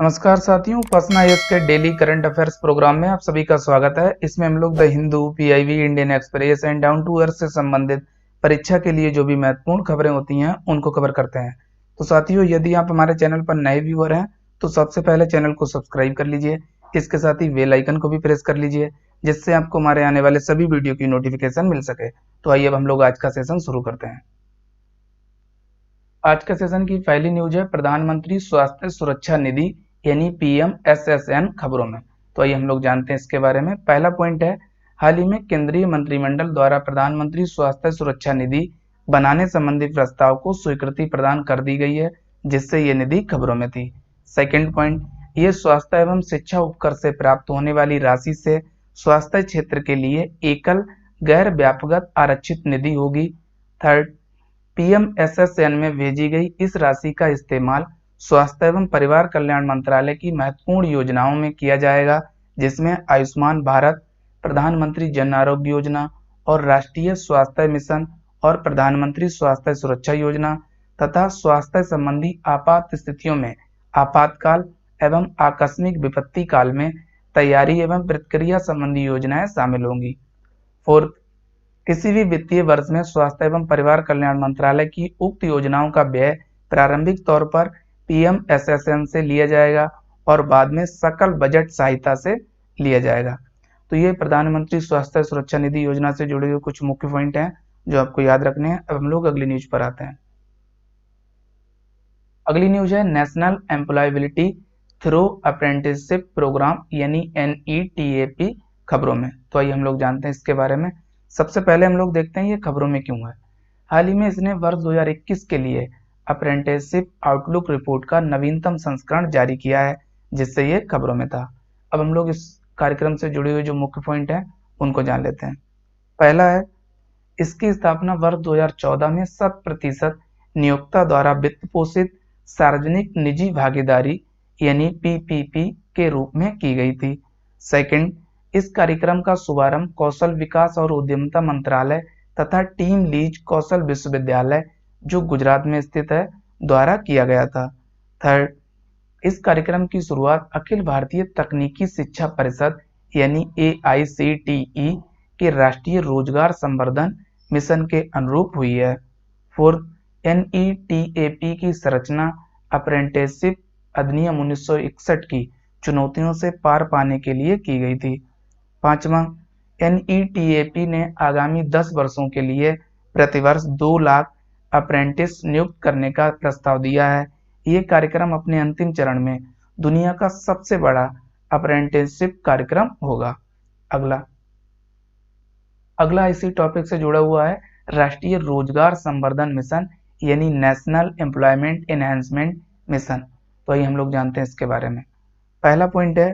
नमस्कार साथियों, पसना यस के डेली करंट अफेयर्स प्रोग्राम में आप सभी का स्वागत है। इसमें हम लोग the Hindu, PIB, Indian Express and Down to Earth से संबंधित परीक्षा के लिए जो भी महत्वपूर्ण खबरें होती हैं उनको कवर करते हैं। तो साथियों, यदि आप हमारे चैनल पर नए व्यूअर हैं तो सबसे पहले चैनल को सब्सक्राइब कर लीजिए। इसके साथ ही बेल आइकन को भी प्रेस कर लीजिए, जिससे आपको हमारे आने वाले सभी वीडियो की नोटिफिकेशन मिल सके। तो आइए अब हम लोग आज का सेशन शुरू करते हैं। आज के सेशन की पहली न्यूज है प्रधानमंत्री स्वास्थ्य सुरक्षा निधि यानी पीएमएसएसएन खबरों में। तो आइए हम लोग जानते हैं इसके बारे में। पहला पॉइंट है, हाल ही में केंद्रीय मंत्रिमंडल द्वारा प्रधानमंत्री स्वास्थ्य सुरक्षा निधि बनाने संबंधी प्रस्ताव को स्वीकृति प्रदान कर दी गई है, जिससे ये निधि खबरों में थी। सेकंड पॉइंट, ये स्वास्थ्य एवं शिक्षा उपकर से प्राप्त होने वाली राशि से स्वास्थ्य क्षेत्र के लिए एकल गैर व्यापक आरक्षित निधि होगी। थर्ड, पीएमएसएसएन में भेजी गई इस राशि का इस्तेमाल स्वास्थ्य एवं परिवार कल्याण मंत्रालय की महत्वपूर्ण योजनाओं में किया जाएगा, जिसमें आयुष्मान भारत, प्रधानमंत्री जन आरोग्य योजना और राष्ट्रीय स्वास्थ्य मिशन और प्रधानमंत्री स्वास्थ्य सुरक्षा योजना तथा स्वास्थ्य संबंधी आपात स्थितियों में आपातकाल एवं आकस्मिक विपत्ति काल में तैयारी एवं प्रतिक्रिया संबंधी योजनाएं शामिल होंगी। फोर्थ, किसी भी वित्तीय वर्ष में स्वास्थ्य एवं परिवार कल्याण मंत्रालय की उक्त योजनाओं का व्यय प्रारंभिक तौर पर पीएमएसएसएन से लिया जाएगा और बाद में सकल बजट सहायता से लिया जाएगा। तो ये प्रधानमंत्री स्वास्थ्य सुरक्षा निधि योजना से जुड़े हुए कुछ मुख्य पॉइंट हैं जो आपको याद रखने हैं। अब हम लोग अगली न्यूज पर आते हैं। अगली न्यूज है national employability through apprenticeship program यानी NETAP खबरों में। तो आइए हम लोग जानते हैं इसके बारे में। सबसे पहले हम लोग देखते हैं ये खबरों में क्यों है। हाल ही में इसने वर्ष 2021 के लिए अप्रेंटिसशिप आउटलुक रिपोर्ट का नवीनतम संस्करण जारी किया है, जिससे ये खबरों में था। अब हम लोग इस कार्यक्रम से जुड़े हुए जो मुख्य पॉइंट हैं उनको जान लेते हैं। पहला है, इसकी स्थापना वर्ष 2014 में 100% नियोक्ता द्वारा वित्त पोषित सार्वजनिक निजी भागीदारी यानी PPP के रूप में की गई थी। सेकंड, इस कार्यक्रम का शुभारंभ कौशल विकास और उद्यमिता मंत्रालय तथा टीम लीज कौशल विश्वविद्यालय जो गुजरात में स्थित है द्वारा किया गया था। थर्ड, इस कार्यक्रम की शुरुआत अखिल भारतीय तकनीकी शिक्षा परिषद यानी AICTE के राष्ट्रीय रोजगार संवर्धन मिशन के अनुरूप हुई है। फोर्थ, NETAP की संरचना अप्रेंटिसशिप अधिनियम 1961 की चुनौतियों से पार पाने के लिए की गई थी। पांचवा, NETAP ने आगामी 10 वर्षों के लिए प्रतिवर्ष 2 लाख अप्रेंटिस नियुक्त करने का प्रस्ताव दिया है। ये कार्यक्रम अपने अंतिम चरण में दुनिया का सबसे बड़ा अप्रेंटिसशिप कार्यक्रम होगा। अगला इसी टॉपिक से जुड़ा हुआ है राष्ट्रीय रोजगार संवर्धन मिशन यानी नेशनल एम्प्लॉयमेंट एनहांसमेंट मिशन। तो आइए हम लोग जानते हैं इसके बारे में। पहला पॉइंट है,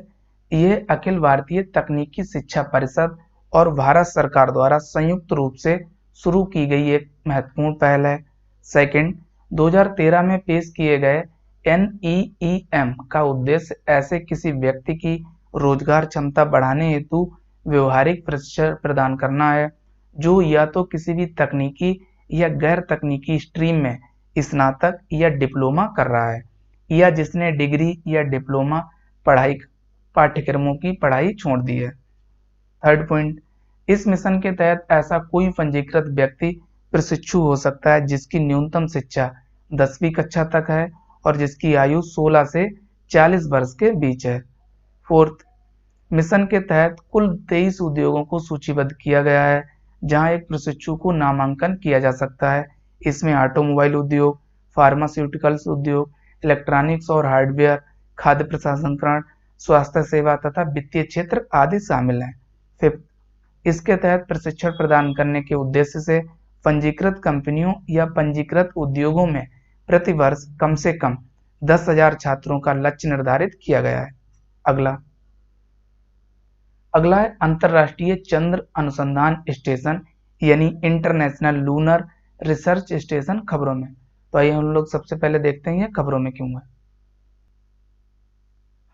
ये अखिल भारतीय तकनीकी शिक्षा परिषद और भारत सरकार द्वारा संयुक्त रूप से शुरू की गई एक महत्वपूर्ण पहल है। सेकंड, 2013 में पेश किए गए NEEM का उद्देश्य ऐसे किसी व्यक्ति की रोजगार क्षमता बढ़ाने हेतु व्यवहारिक प्रशिक्षण प्रदान करना है जो या तो किसी भी तकनीकी या गैर तकनीकी स्ट्रीम में स्नातक या डिप्लोमा कर रहा है या जिसने डिग्री या डिप्लोमा पढ़ाई पाठ्यक्रमों की पढ़ाई छोड़ दी है। थर्ड पॉइंट, इस मिशन के तहत ऐसा कोई पंजीकृत व्यक्ति प्रशिक्षु हो सकता है जिसकी न्यूनतम शिक्षा 10वीं कक्षा तक है और जिसकी आयु 16 से 40 वर्ष के बीच है। फोर्थ, मिशन के तहत कुल 23 उद्योगों को सूचीबद्ध किया गया है जहां एक प्रशिक्षु को नामांकन किया जा सकता है। इसमें ऑटोमोबाइल उद्योग, फार्मास्यूटिकल्स उद्योग, इलेक्ट्रॉनिक्स और हार्डवेयर, खाद्य प्रसंस्करण, स्वास्थ्य सेवा तथा वित्तीय क्षेत्र आदि शामिल हैं। फिफ्थ, इसके तहत प्रशिक्षण प्रदान करने के उद्देश्य से पंजीकृत कंपनियों या पंजीकृत उद्योगों में प्रति वर्ष कम से कम 10,000 छात्रों का लक्ष्य निर्धारित किया गया है। अगला है अंतरराष्ट्रीय चंद्र अनुसंधान स्टेशन यानी इंटरनेशनल लूनर रिसर्च स्टेशन खबरों में। तो आइए हम लोग सबसे पहले देखते हैं ये खबरों में क्यों है।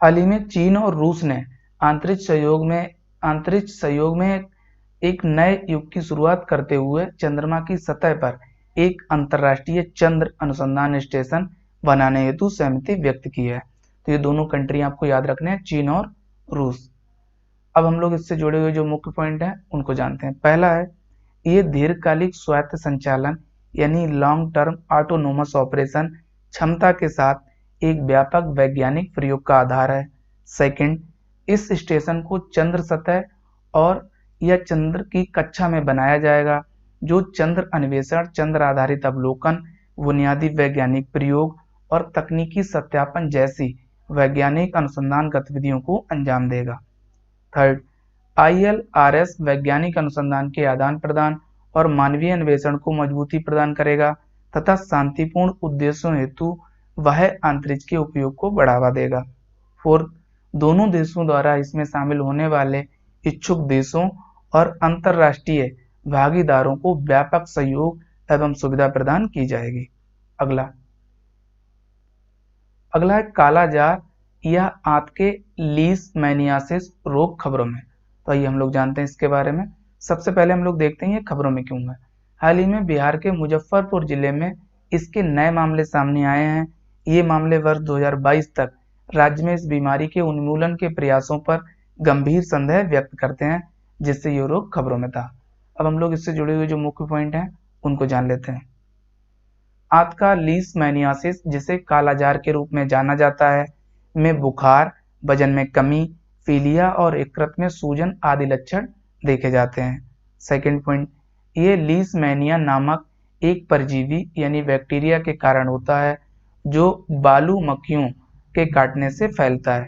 हाल ही में चीन और रूस ने अंतरिक्ष सहयोग में एक नए युग की शुरुआत करते हुए चंद्रमा की सतह पर एक अंतरराष्ट्रीय चंद्र अनुसंधान स्टेशन बनाने हेतु सहमति व्यक्त की है। तो ये दोनों कंट्री आपको याद रखने हैं, चीन और रूस। अब हम लोग इससे जुड़े हुए जो मुख्य पॉइंट हैं उनको जानते हैं। पहला है, ये दीर्घकालिक स्वायत्त संचालन यानी लॉन्ग टर्म ऑटोनोमस ऑपरेशन क्षमता के साथ एक व्यापक वैज्ञानिक प्रयोग का आधार है। सेकंड, इस स्टेशन को चंद्र सतह और या चंद्र की कक्षा में बनाया जाएगा, जो चंद्र अन्वेषण, चंद्र आधारित अवलोकन, बुनियादी वैज्ञानिक प्रयोग और तकनीकी सत्यापन जैसी वैज्ञानिक अनुसंधान गतिविधियों को अंजाम देगा। थर्ड, ILRS वैज्ञानिक अनुसंधान के आदान प्रदान और मानवीय अन्वेषण को मजबूती प्रदान करेगा तथा शांतिपूर्ण उद्देश्यों हेतु वह अंतरिक्ष के उपयोग को बढ़ावा देगा। फोर्थ, दोनों देशों द्वारा इसमें शामिल होने वाले इच्छुक देशों और अंतर्राष्ट्रीय भागीदारों को व्यापक सहयोग एवं सुविधा प्रदान की जाएगी। अगला है कालाजार या आंत के लीशमैनियासिस रोग खबरों में। तो आइए हम लोग जानते हैं इसके बारे में। सबसे पहले हम लोग देखते हैं ये खबरों में क्यों है। हाल ही में बिहार के मुजफ्फरपुर जिले में इसके नए मामले सामने आए हैं। ये मामले वर्ष 2022 तक राज्य में इस बीमारी के उन्मूलन के प्रयासों पर गंभीर संदेह व्यक्त करते हैं, जिससे ये रोग खबरों में था। अब हम लोग इससे जुड़े हुए जो मुख्य पॉइंट हैं उनको जान लेते हैं। आंत का लीशमैनियासिस, जिसे कालाजार के रूप में जाना जाता है, में बुखार, वजन में कमी, पीलिया और यकृत में सूजन आदि लक्षण देखे जाते हैं। सेकंड पॉइंट, ये लीशमैनिया नामक एक परजीवी यानी बैक्टीरिया के कारण होता है, जो बालू मक्खियों के काटने से फैलता है।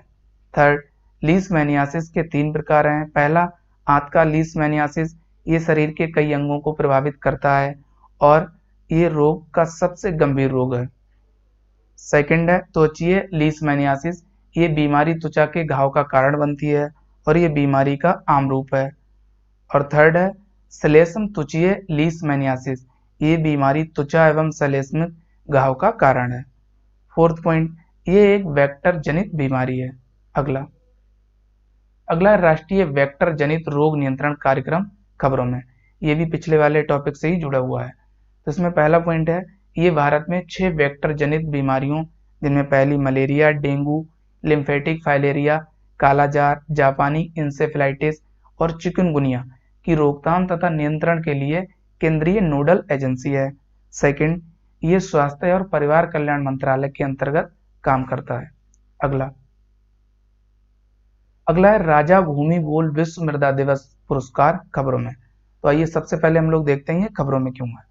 थर्ड, लीशमैनियासिस के 3 प्रकार हैं। पहला, आंत का लीशमैनियासिस, ये शरीर के कई अंगों को प्रभावित करता है और ये रोग का सबसे गंभीर रोग है। सेकंड है त्वचीय लीशमैनियासिस, ये बीमारी त्वचा के घाव का कारण बनती है और ये बीमारी का आम रूप है। और थर्ड है श्लेष्म त्वचीय लीशमैनियासिस, ये बीमारी त्वचा एवं श्लेष्मिक घाव का कारण है। फोर्थ पॉइंट, ये एक वेक्टर जनित बीमारी है। अगला राष्ट्रीय वेक्टर जनित रोग नियंत्रण कार्यक्रम खबरों में। ये भी पिछले वाले टॉपिक से ही जुड़ा हुआ है। तो इसमें पहला पॉइंट है, ये भारत में 6 वेक्टर जनित बीमारियों, जिनमें पहली मलेरिया, डेंगू, लिम्फेटिक फाइलेरिया, कालाजार, जापानी इंसेफेलाइटिस और चिकनगुनिया की रोकथाम तथा नियंत्रण के लिए केंद्रीय नोडल एजेंसी है। सेकंड, ये स्वास्थ्य और परिवार कल्याण मंत्रालय के अंतर्गत काम करता है। अगला है राजा भूमि बोल विश्व मृदा दिवस पुरस्कार खबरों में। तो आइए सबसे पहले हम लोग देखते हैं खबरों में क्यों है।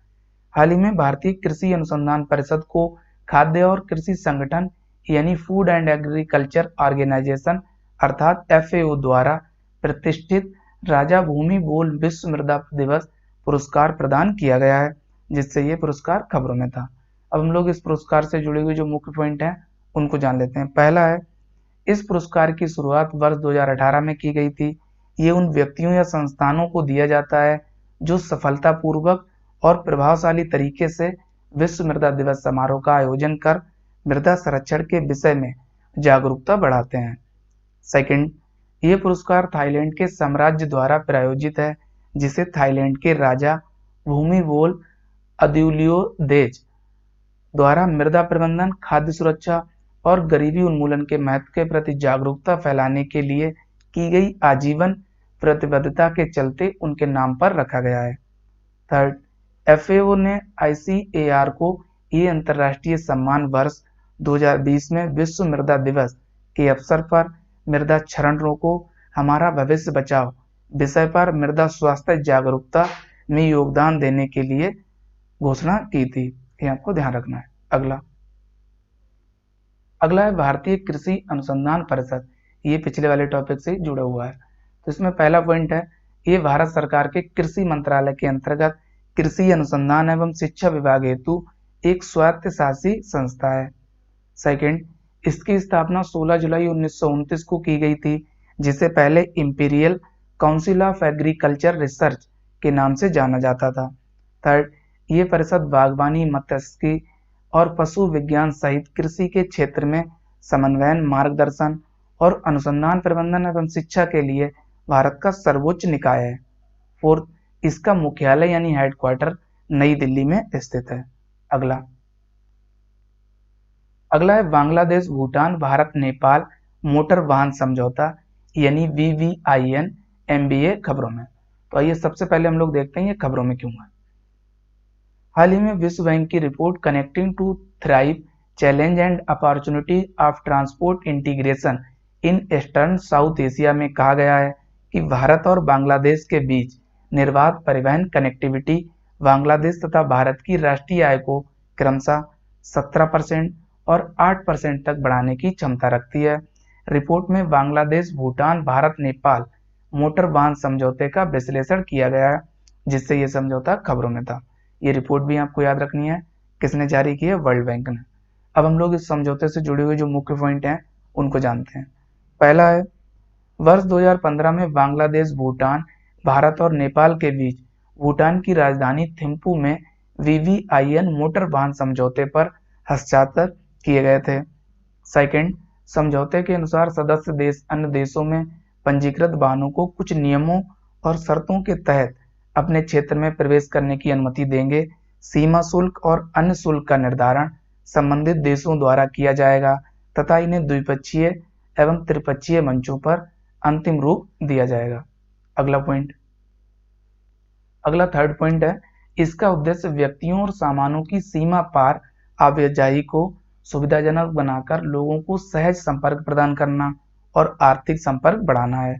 हाल ही में भारतीय कृषि अनुसंधान परिषद को खाद्य और कृषि संगठन यानी फूड एंड एग्रीकल्चर ऑर्गेनाइजेशन अर्थात FAO द्वारा प्रतिष्ठित राजा भूमि बोल विश्व मृदा दिवस पुरस्कार प्रदान किया गया है, जिससे ये पुरस्कार खबरों में था। अब हम लोग इस पुरस्कार से जुड़े हुए जो मुख्य पॉइंट हैं उनको जान लेते हैं। पहला है, इस पुरस्कार की शुरुआत वर्ष 2018 में की गई थी। ये उन व्यक्तियों या संस्थानों को दिया जाता है जो सफलतापूर्वक और प्रभावशाली तरीके से विश्व मृदा दिवस समारोह का आयोजन कर मृदा संरक्षण के विषय में जागरूकता बढ़ाते हैं। सेकंड, ये पुरस्कार थाईलैंड के साम्राज्य द्वारा प्रायोजित है, जिसे थाईलैंड के राजा भूमिबोल अदुल्योदेज द्वारा मृदा प्रबंधन, खाद्य सुरक्षा और गरीबी उन्मूलन के महत्व के प्रति जागरूकता फैलाने के लिए की गई आजीवन प्रतिबद्धता के चलते उनके नाम पर रखा गया है। थर्ड, FAO ने ICAR को ये अंतर्राष्ट्रीय सम्मान वर्ष 2020 में विश्व मृदा दिवस के अवसर पर मृदा क्षरण रोको, हमारा भविष्य बचाओ विषय पर मृदा स्वास्थ्य जागरूकता में योगदान देने के लिए घोषणा की थी। ये आपको ध्यान रखना है। अगला है भारतीय कृषि अनुसंधान परिषद। ये पिछले वाले टॉपिक से जुड़ा हुआ है। तो इसमें पहला पॉइंट है, ये भारत सरकार के कृषि मंत्रालय के अंतर्गत कृषि अनुसंधान एवं शिक्षा विभाग हेतु एक स्वायत्तशासी संस्था है। सेकंड, इसकी स्थापना 16 जुलाई 1929 को की गई थी, जिसे पहले imperial council of agriculture research के नाम से जाना जाता था। थर्ड, ये परिषद बागवानी, मत्स्यिकी और पशु विज्ञान सहित कृषि के क्षेत्र में समन्वयन, मार्गदर्शन और अनुसंधान, प्रबंधन एवं शिक्षा के लिए भारत का सर्वोच्च निकाय है। फोर्थ, इसका मुख्यालय यानी हेडक्वार्टर नई दिल्ली में स्थित है। अगला है बांग्लादेश भूटान भारत नेपाल मोटर वाहन समझौता यानी VVIN MBA खबरों में। तो आइए सबसे पहले हम लोग देखते हैं ये खबरों में क्यों है। हाल ही में विश्व बैंक की report connecting to thrive challenge and opportunity of transport integration in eastern South Asia में कहा गया है कि भारत और बांग्लादेश के बीच निर्बाध परिवहन कनेक्टिविटी बांग्लादेश तथा भारत की राष्ट्रीय आय को क्रमशः 17% और 8% तक बढ़ाने की क्षमता रखती है। रिपोर्ट में बांग्लादेश भूटान भारत नेपाल मोटर वाहन समझौते का विश्लेषण किया गया है, जिससे यह समझौता खबरों में था। ये रिपोर्ट भी आपको याद रखनी है, किसने जारी की है? वर्ल्ड बैंक ने। अब हम लोग इस समझौते से जुड़े हुए जो मुख्य पॉइंट हैं उनको जानते हैं। पहला है वर्ष 2015 में बांग्लादेश भूटान भारत और नेपाल के बीच भूटान की राजधानी थिम्पू में VVIN मोटर वाहन समझौते पर हस्ताक्षर किए गए थे। सेकंड, समझौते के अनुसार सदस्य देश अन्य देशों में पंजीकृत वाहनों को कुछ नियमों और शर्तों के तहत अपने क्षेत्र में प्रवेश करने की अनुमति देंगे। सीमा शुल्क और अन्य शुल्क का निर्धारण संबंधित देशों द्वारा किया जाएगा तथा इन्हें द्विपक्षीय एवं त्रिपक्षीय मंचों पर अंतिम रूप दिया जाएगा। अगला थर्ड पॉइंट है, इसका उद्देश्य व्यक्तियों और सामानों की सीमा पार आवाजाही को सुविधाजनक बनाकर लोगों को सहज संपर्क प्रदान करना और आर्थिक संपर्क बढ़ाना है।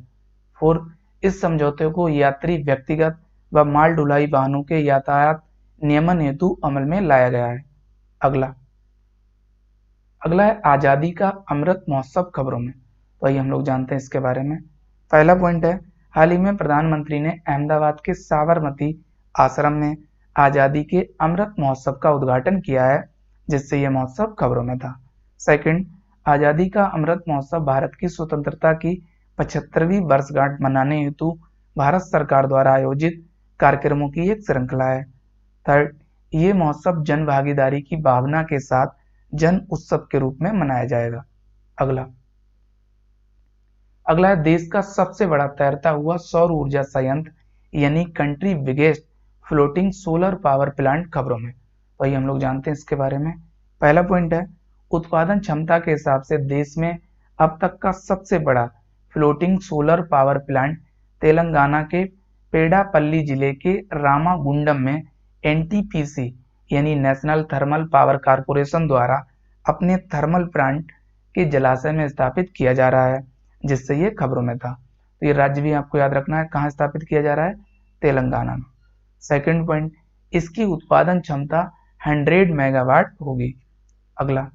फोर्थ, इस समझौते को यात्री व्यक्तिगत व माल ढुलाई वाहनों के यातायात नियमन हेतु अमल में लाया गया है। अगला है आजादी का अमृत महोत्सव खबरों में। तो आइए हम लोग जानते हैं इसके बारे में। पहला पॉइंट है, हाल ही में प्रधानमंत्री ने अहमदाबाद के साबरमती आश्रम में आजादी के अमृत महोत्सव का उद्घाटन किया है, जिससे यह महोत्सव खबरों में था। सेकंड, आजादी का अमृत महोत्सव भारत की स्वतंत्रता की 75वीं वर्षगांठ मनाने हेतु भारत सरकार द्वारा आयोजित कार्यक्रमों की एक श्रृंखला है। थर्ड, ये महोत्सव जन भागीदारी की भावना के साथ जन उत्सव के रूप में मनाया जाएगा। अगला है देश का सबसे बड़ा तैरता हुआ सौर ऊर्जा संयंत्र यानी country biggest floating solar power plant खबरों में। तो ये हम लोग जानते हैं इसके बारे में। पहला पॉइंट है, उत्पादन क्षमता के हिसाब से देश में अब तक का सबसे बड़ा floating solar power plant Telangana के पेडापल्ली जिले के रामागुंडम में NTPC यानी नेशनल थर्मल पावर कारपोरेशन द्वारा अपने थर्मल प्लांट के जलाशय में स्थापित किया जा रहा है, जिससे ये खबरों में था। तो ये राज्य भी आपको याद रखना है, कहाँ स्थापित किया जा रहा है? तेलंगाना में। सेकंड पॉइंट, इसकी उत्पादन क्षमता 100 मेगावाट होगी। अगला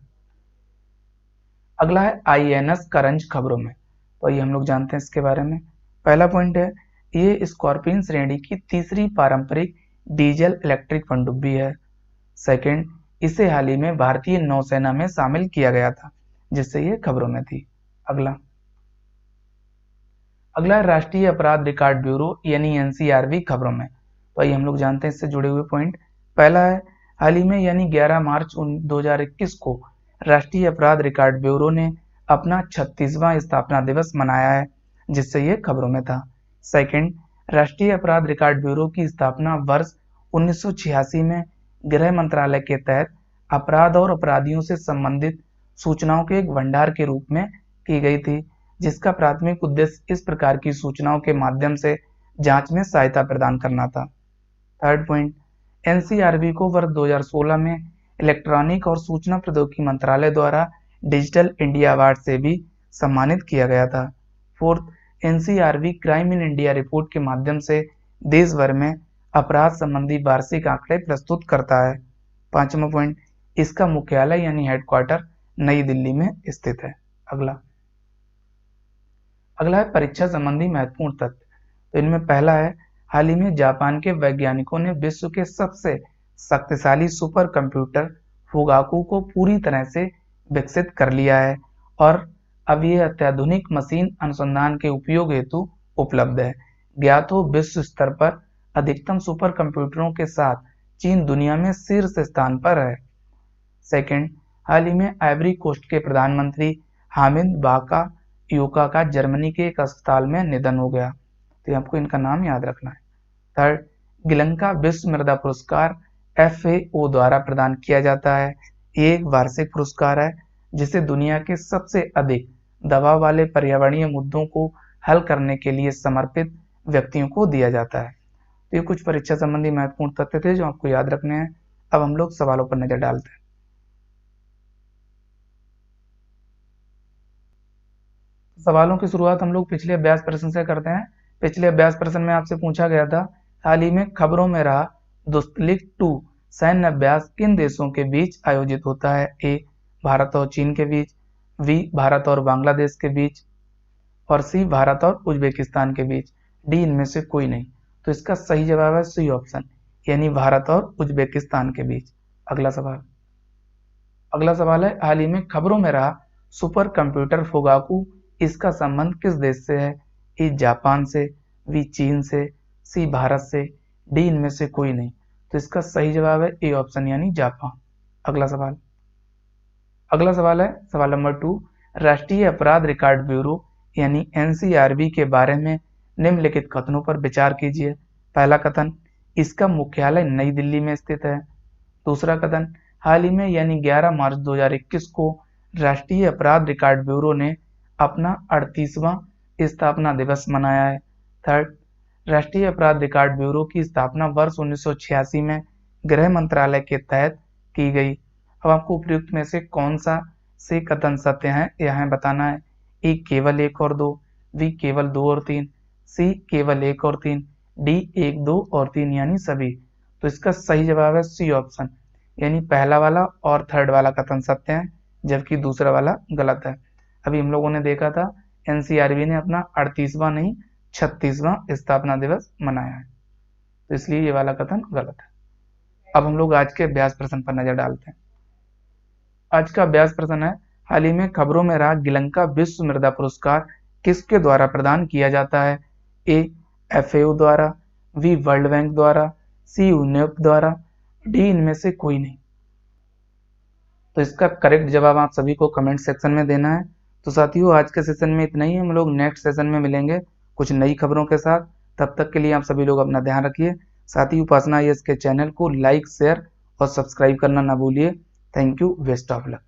है INS करंज खबरों में। तो ये हम लोग जानते हैं इसके बारे में। पहला पॉइंट है, ये स्कॉर्पियन श्रेणी की तीसरी पारंपरिक डीजल इलेक्ट्रिक पनडुब्बी है। सेकंड, इसे हाल ही में भारतीय नौसेना में शामिल किया गया था, जिससे ये खबरों में थी। अगला है राष्ट्रीय अपराध रिकॉर्ड ब्यूरो यानी NCRB खबरों में। तो आइए हम लोग जानते हैं इससे जुड़े हुए पॉइंट। पहला है, हाल ही में यानी 11 मार्च 2021 को राष्ट्रीय अपराध रिकॉर्ड ब्यूरो ने अपना 36वां स्थापना दिवस मनाया है, जिससे ये खबरों में था। सेकंड, राष्ट्रीय अपराध रिकॉर्ड ब्यूरो की स्थापना वर्ष 1986 में गृह मंत्रालय के तहत अपराध और अपराधियों से संबंधित सूचनाओं के एक भंडार के रूप में की गई थी, जिसका प्राथमिक उद्देश्य इस प्रकार की सूचनाओं के माध्यम से जांच में सहायता प्रदान करना था। थर्ड पॉइंट, NCRB को वर्ष 2016 में इलेक्ट्रॉनिक और सूचना प्रौद्योगिकी मंत्रालय द्वारा डिजिटल इंडिया अवार्ड से भी सम्मानित किया गया था। Fourth, NCRB crime in India report के माध्यम से देश भर में अपराध संबंधी वार्षिक आंकड़े प्रस्तुत करता है। पांचवा पॉइंट, इसका मुख्यालय यानी हेडक्वार्टर नई दिल्ली में स्थित है। अगला है परीक्षा संबंधी महत्वपूर्ण तथ्य। तो इनमें पहला है, हाल ही में जापान के वैज्ञानिकों ने विश्व के सबसे शक्तिशाली सुपर कंप्यूटर फुगाकू को पूरी तरह से विकसित कर लिया है और अब यह अत्याधुनिक मशीन अनुसंधान के उपयोग हेतु उपलब्ध है। ज्ञात हो विश्व स्तर पर अधिकतम सुपर कंप्यूटरों के साथ चीन दुनिया में शीर्ष स्थान पर है। सेकंड, हाल ही में आइवरी कोस्ट के प्रधानमंत्री हामिद बाकायोका का जर्मनी के एक अस्पताल में निधन हो गया। तो आपको इनका नाम याद रखना है। थर्ड, गिलंका विश्व मृदा पुरस्कार FAO द्वारा प्रदान किया जाता है। ये एक वार्षिक पुरस्कार है जिसे दुनिया के सबसे अधिक दबाव वाले पर्यावरणीय मुद्दों को हल करने के लिए समर्पित व्यक्तियों को दिया जाता है। तो ये कुछ परीक्षा संबंधी महत्वपूर्ण तथ्य थे जो आपको याद रखने हैं। अब हम लोग सवालों पर नजर डालते हैं। सवालों की शुरुआत हम लोग पिछले अभ्यास प्रश्न से करते हैं। पिछले अभ्यास प्रश्न में आपसे पूछा गया था, हाल ही में खबरों में रहा दुस्तलिक 2 सैन्य अभ्यास किन देशों के बीच आयोजित होता है? ए भारत और चीन के बीच, बी भारत और बांग्लादेश के बीच, और सी भारत और उज्बेकिस्तान के बीच, डी इनमें से कोई नहीं। तो इसका सही जवाब है सी ऑप्शन, यानी भारत और उज्बेकिस्तान के बीच। अगला सवाल है, हाल ही में खबरों में रहा सुपर कंप्यूटर फुगाकू, इसका संबंध किस देश से है? ए जापान से, बी चीन से, सी भारत से, डी इनमें से कोई नहीं। तो इसका सही जवाब है ए ऑप्शन, यानी जापान। अगला सवाल है सवाल नंबर 2, राष्ट्रीय अपराध रिकॉर्ड ब्यूरो यानी एनसीआरबी के बारे में निम्नलिखित कथनों पर विचार कीजिए। पहला कथन, इसका मुख्यालय नई दिल्ली में स्थित है। दूसरा कथन, हाल ही में यानी 11 मार्च 2021 को राष्ट्रीय अपराध रिकॉर्ड ब्यूरो ने अपना 38वां स्थापना दिवस मनाया है। थर्ड, राष्ट्रीय अपराध रिकॉर्ड ब्यूरो की स्थापना वर्ष 1986 में गृह मंत्रालय के तहत की गई। अब आपको उपयुक्त में से कौन सा से कथन सत्य है यह बताना है। ए केवल 1 और 2, बी केवल 2 और 3, सी केवल 1 और 3, डी 1, 2 और 3 यानी सभी। तो इसका सही जवाब है सी ऑप्शन, यानी पहला वाला और थर्ड वाला कथन सत्य है जबकि दूसरा वाला गलत है। अभी हम लोगों ने देखा था एनसीआरबी ने अपना 38वां नहीं 36वां स्थापना दिवस मनाया है, तो इसलिए ये वाला कथन गलत है। अब हम लोग आज के अभ्यास प्रश्न पर नजर डालते हैं। आज का अभ्यास प्रश्न है, हाल ही में खबरों में रहा गिलंका विश्व मृदा पुरस्कार किसके द्वारा प्रदान किया जाता है? ए एफएओ द्वारा, बी वर्ल्ड बैंक द्वारा, सी यूनेप द्वारा, डी इनमें से कोई नहीं। तो इसका करेक्ट जवाब आप सभी को कमेंट सेक्शन में देना है। तो साथियों आज के सेशन में इतना ही, हम लोग नेक्स्ट सेशन में मिलेंगे कुछ नई खबरों के साथ। तब तक के लिए आप सभी लोग अपना ध्यान रखिए। साथ ही उपासना आईएएस के चैनल को लाइक, शेयर और सब्सक्राइब करना ना भूलिए। Thank you, best of luck.